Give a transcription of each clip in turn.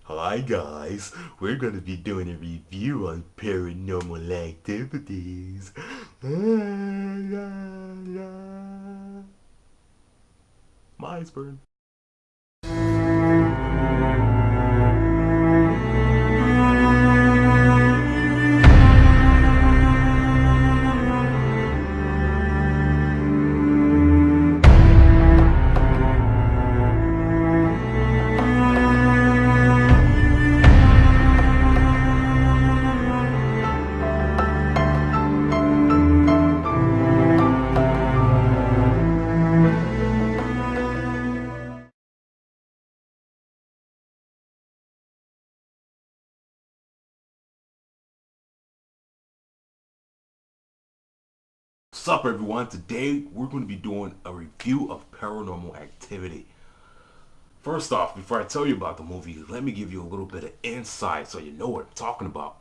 Hi guys, we're gonna be doing a review on paranormal activities. My iceberg. What's up everyone? Today we're going to be doing a review of Paranormal Activity. First off, before I tell you about the movie, let me give you a little bit of insight so you know what I'm talking about.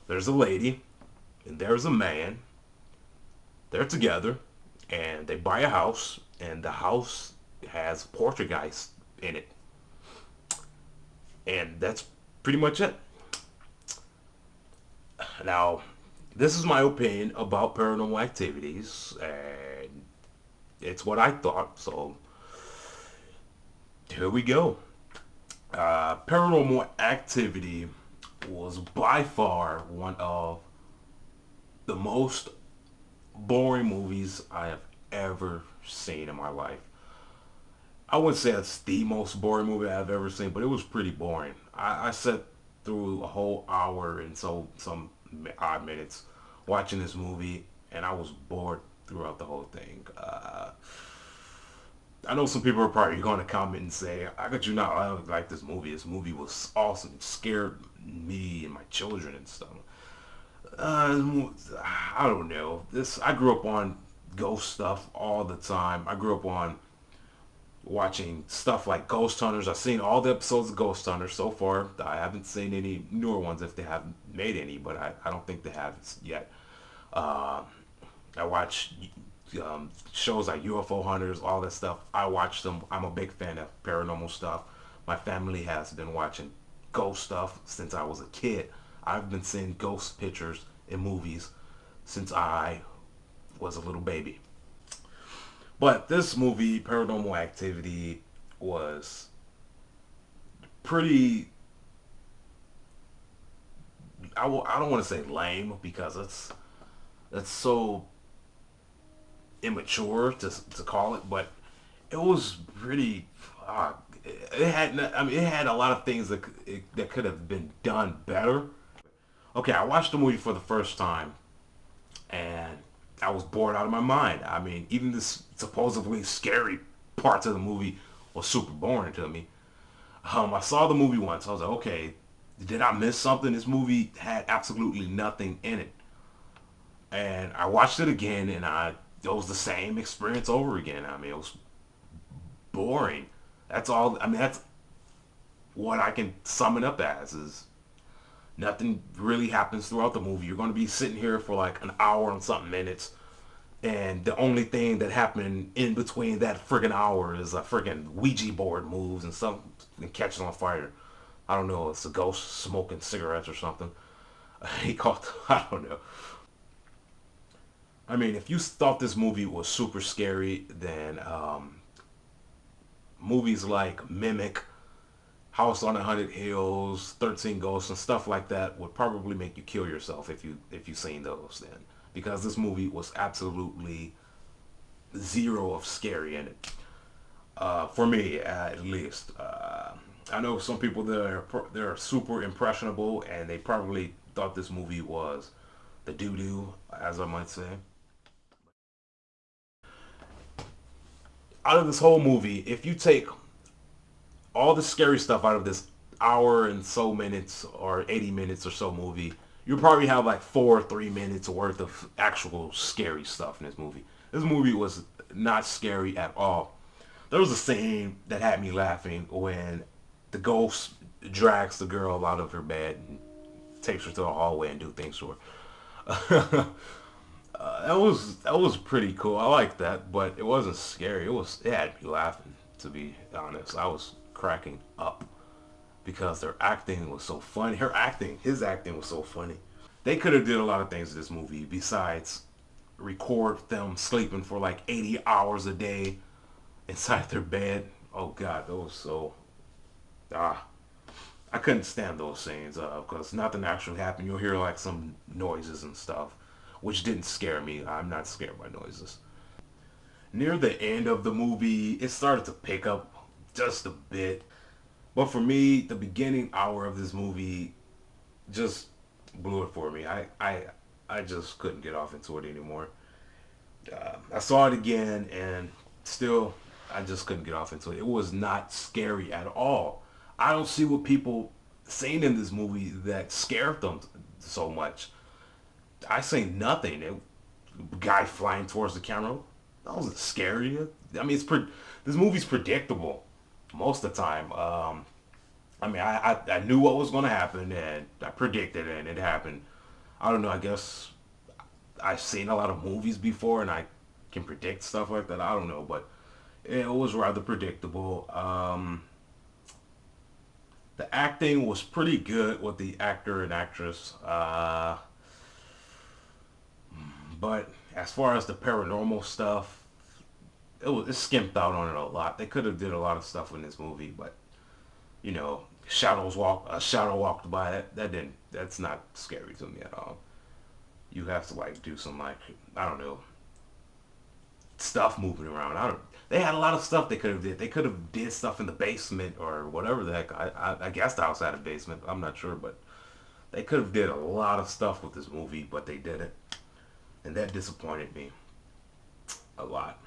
There's a lady and there's a man. They're together and they buy a house, and the house has poltergeist in it. And that's pretty much it. Now, this is my opinion about paranormal activities, and it's what I thought. So here we go. Paranormal Activity was by far one of the most boring movies I have ever seen in my life. I wouldn't say it's the most boring movie I've ever seen, but it was pretty boring. I sat through a whole hour and so some odd minutes watching this movie, and I was bored throughout the whole thing. I know some people are probably going to comment and say, "How could you not like this movie? This movie was awesome. It scared me and my children and stuff." I don't know. This I grew up on ghost stuff all the time. I grew up on watching stuff like Ghost Hunters. I've seen all the episodes of Ghost Hunters so far. I haven't seen any newer ones if they haven't made any, but I don't think they have yet. Uh, I watch shows like UFO Hunters, all that stuff. I watch them. I'm a big fan of paranormal stuff. My family has been watching ghost stuff since I was a kid. I've been seeing ghost pictures in movies since I was a little baby. But this movie, Paranormal Activity, was pretty. I don't want to say lame because it's so immature to call it, but it was pretty. It had it had a lot of things that could have been done better. Okay, I watched the movie for the first time and I was bored out of my mind. I mean, even this supposedly scary parts of the movie was super boring to me. I saw the movie once. I was like, okay, did I miss something? This movie had absolutely nothing in it. And I watched it again, and it was the same experience over again. I mean, it was boring. That's all. I mean, that's what I can sum it up as is nothing really happens throughout the movie. You're going to be sitting here for like an hour and something minutes, and the only thing that happened in between that friggin' hour is a friggin' Ouija board moves and something and catches on fire. I don't know. It's a ghost smoking cigarettes or something. He caught. I don't know. I mean, if you thought this movie was super scary, then movies like Mimic, House on a Hundred Hills, 13 Ghosts, and stuff like that would probably make you kill yourself if you seen those then, because this movie was absolutely zero of scary in it. For me, at least. I know some people they're super impressionable and they probably thought this movie was the doo doo, as I might say. Out of this whole movie, if you take all the scary stuff out of this hour and so minutes or 80 minutes or so movie, you probably have like 4 or 3 minutes worth of actual scary stuff in this movie. This movie was not scary at all. There was a scene that had me laughing when the ghost drags the girl out of her bed and takes her to the hallway and do things to her. That was pretty cool. I like that, but it wasn't scary. It had me laughing. To be honest, I was cracking up. because their acting was so funny. His acting was so funny. They could have did a lot of things in this movie besides record them sleeping for like 80 hours a day inside their bed. Oh God, those so ah. I couldn't stand those scenes because nothing actually happened. You'll hear like some noises and stuff, which didn't scare me. I'm not scared by noises. Near the end of the movie, it started to pick up just a bit. But for me, the beginning hour of this movie just blew it for me. I just couldn't get off into it anymore. I saw it again and still I just couldn't get off into it. It was not scary at all. I don't see what people saying in this movie that scared them so much. I say nothing. Guy flying towards the camera. That wasn't scary. I mean, this movie's predictable most of the time. I mean, I knew what was going to happen and I predicted it and it happened. I don't know. I guess I've seen a lot of movies before and I can predict stuff like that. I don't know, but it was rather predictable. The acting was pretty good with the actor and actress. But as far as the paranormal stuff, it skimped out on it a lot. They could have did a lot of stuff in this movie, but you know, a shadow walked by. That's not scary to me at all. You have to like do some like I don't know stuff moving around. I don't. They had a lot of stuff they could have did. They could have did stuff in the basement or whatever the heck. I guess the house had a basement. I'm not sure, but they could have did a lot of stuff with this movie, but they didn't, and that disappointed me a lot.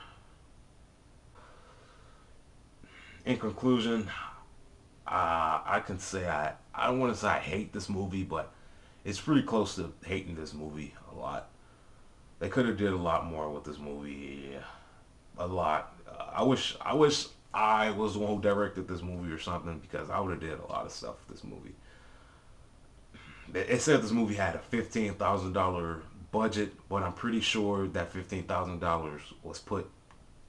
In conclusion, I can say I don't want to say I hate this movie, but it's pretty close to hating this movie a lot. They could have did a lot more with this movie, a lot. I wish I was the one who directed this movie or something because I would have did a lot of stuff with this movie. It said this movie had a $15,000 budget, but I'm pretty sure that $15,000 was put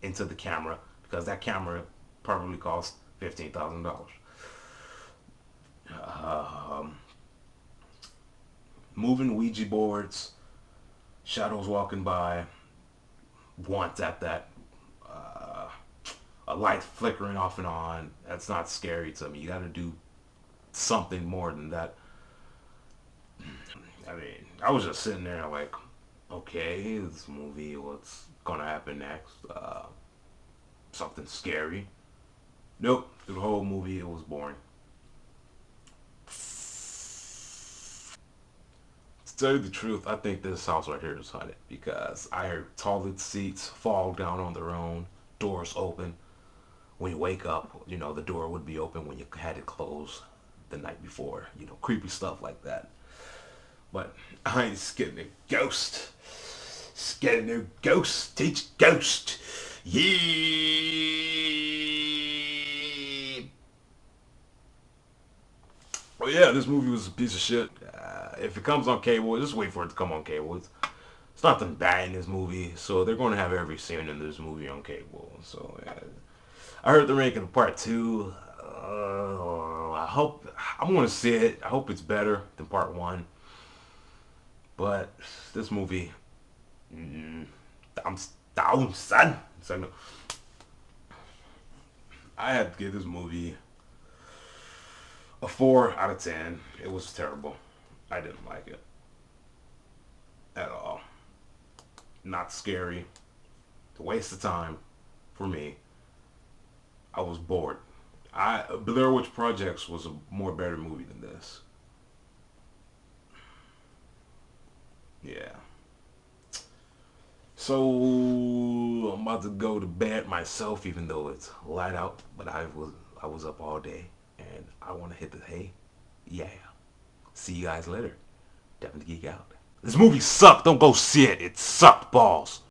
into the camera because that camera probably cost $15,000. Um, Moving Ouija boards, shadows walking by, once at that, uh, a light flickering off and on. That's not scary to me. You got to do something more than that. I mean, I was just sitting there like, okay, this movie, what's gonna happen next? Something scary. Nope. Through the whole movie, it was boring. To tell you the truth, I think this house right here is haunted because I heard toilet seats fall down on their own, doors open. When you wake up, you know, the door would be open when you had it closed the night before. You know, creepy stuff like that. But I ain't scared of ghost. Scared of ghost. Teach ghost. Yeah. Oh yeah, this movie was a piece of shit. If it comes on cable, just wait for it to come on cable. It's nothing bad in this movie, so they're going to have every scene in this movie on cable. So yeah. I heard they're making a part two. I hope I'm going to see it. I hope it's better than part one. But this movie, mm, I'm down, son. So no, I had to give this movie a 4 out of 10. It was terrible. I didn't like it at all. Not scary. It's a waste of time for me. I was bored. Blair Witch Projects was a more better movie than this. Yeah. So I'm about to go to bed myself, even though it's light out. But I was up all day, and I want to hit the hay. Yeah. See you guys later. Definitely geek out. This movie sucked. Don't go see it. It sucked balls.